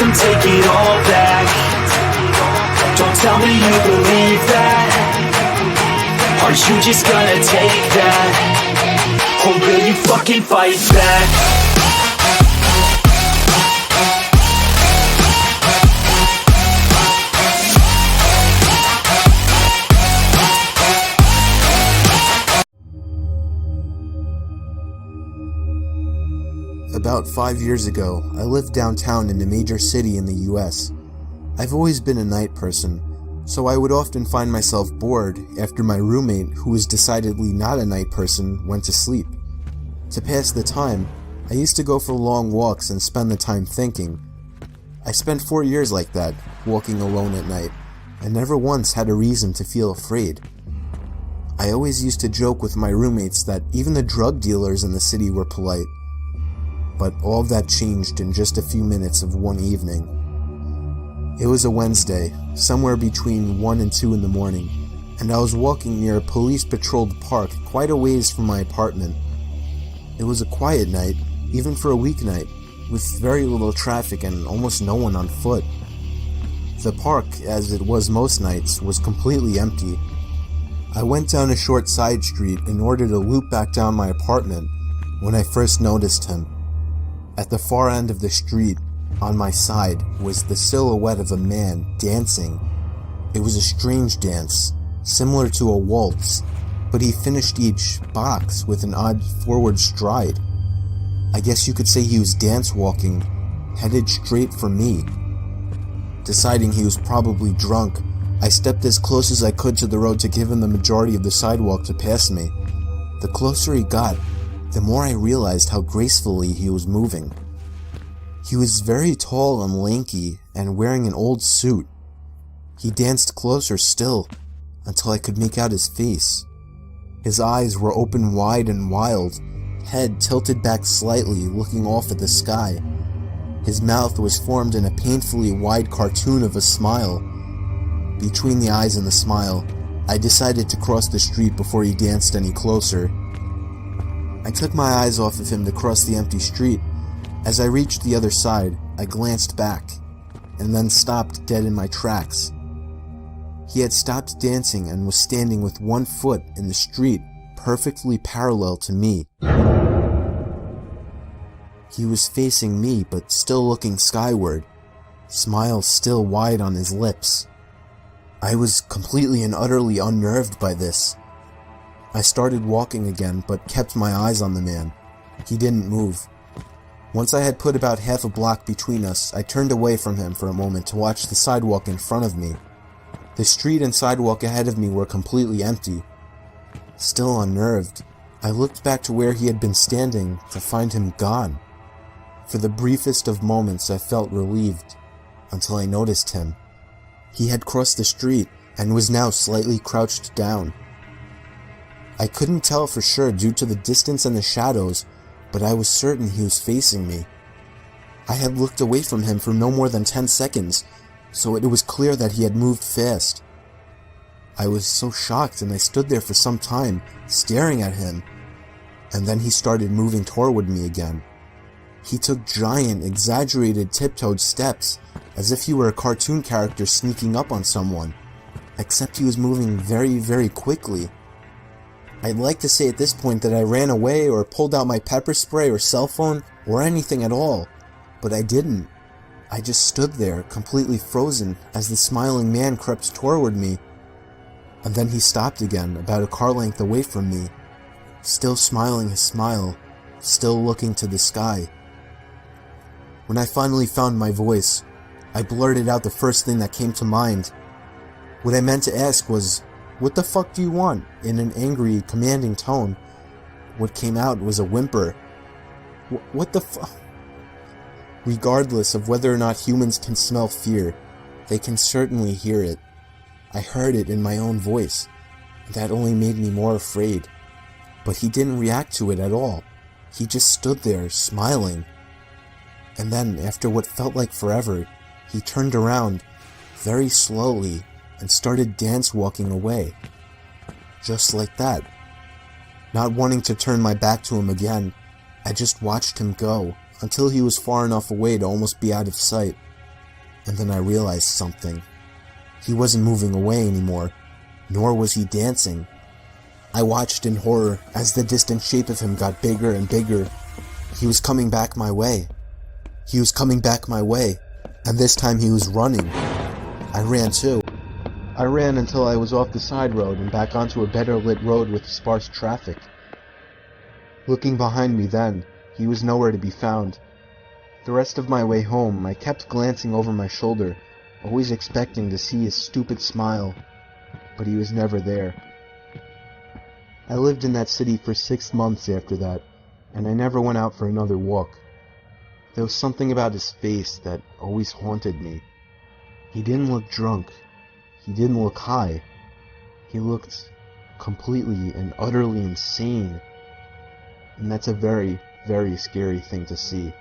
them take it all back. Don't tell me you believe that. Are you just gonna take that? Or will you fucking fight back? About 5 years ago, I lived downtown in a major city in the US. I've always been a night person, so I would often find myself bored after my roommate, who was decidedly not a night person, went to sleep. To pass the time, I used to go for long walks and spend the time thinking. I spent 4 years like that, walking alone at night, and never once had a reason to feel afraid. I always used to joke with my roommates that even the drug dealers in the city were polite. But all of that changed in just a few minutes of one evening. It was a Wednesday, somewhere between 1 and 2 in the morning, and I was walking near a police-patrolled park quite a ways from my apartment. It was a quiet night, even for a weeknight, with very little traffic and almost no one on foot. The park, as it was most nights, was completely empty. I went down a short side street in order to loop back down my apartment when I first noticed him. At the far end of the street, on my side, was the silhouette of a man dancing. It was a strange dance, similar to a waltz, but he finished each box with an odd forward stride. I guess you could say he was dance walking, headed straight for me. Deciding he was probably drunk, I stepped as close as I could to the road to give him the majority of the sidewalk to pass me. The closer he got, the more I realized how gracefully he was moving. He was very tall and lanky and wearing an old suit. He danced closer still until I could make out his face. His eyes were open wide and wild, head tilted back slightly, looking off at the sky. His mouth was formed in a painfully wide cartoon of a smile. Between the eyes and the smile, I decided to cross the street before he danced any closer. I took my eyes off of him to cross the empty street. As I reached the other side, I glanced back, and then stopped dead in my tracks. He had stopped dancing and was standing with one foot in the street, perfectly parallel to me. He was facing me, but still looking skyward, smile still wide on his lips. I was completely and utterly unnerved by this. I started walking again, but kept my eyes on the man. He didn't move. Once I had put about half a block between us, I turned away from him for a moment to watch the sidewalk in front of me. The street and sidewalk ahead of me were completely empty. Still unnerved, I looked back to where he had been standing to find him gone. For the briefest of moments I felt relieved, until I noticed him. He had crossed the street and was now slightly crouched down. I couldn't tell for sure due to the distance and the shadows, but I was certain he was facing me. I had looked away from him for no more than 10 seconds, so it was clear that he had moved fast. I was so shocked and I stood there for some time, staring at him, and then he started moving toward me again. He took giant, exaggerated tiptoed steps, as if he were a cartoon character sneaking up on someone, except he was moving very, very quickly. I'd like to say at this point that I ran away or pulled out my pepper spray or cell phone or anything at all, but I didn't. I just stood there, completely frozen, as the smiling man crept toward me. And then he stopped again, about a car length away from me, still smiling his smile, still looking to the sky. When I finally found my voice, I blurted out the first thing that came to mind. What I meant to ask was, "What the fuck do you want?" in an angry, commanding tone. What came out was a whimper. What the fuck? Regardless of whether or not humans can smell fear, they can certainly hear it. I heard it in my own voice, and that only made me more afraid. But he didn't react to it at all. He just stood there, smiling. And then, after what felt like forever, he turned around, very slowly, and started dance-walking away. Just like that. Not wanting to turn my back to him again, I just watched him go, until he was far enough away to almost be out of sight. And then I realized something. He wasn't moving away anymore, nor was he dancing. I watched in horror as the distant shape of him got bigger and bigger. He was coming back my way. He was coming back my way, and this time he was running. I ran too. I ran until I was off the side road and back onto a better lit road with sparse traffic. Looking behind me then, he was nowhere to be found. The rest of my way home, I kept glancing over my shoulder, always expecting to see his stupid smile, but he was never there. I lived in that city for 6 months after that, and I never went out for another walk. There was something about his face that always haunted me. He didn't look drunk. He didn't look high. He looked completely and utterly insane. And that's a very, very scary thing to see.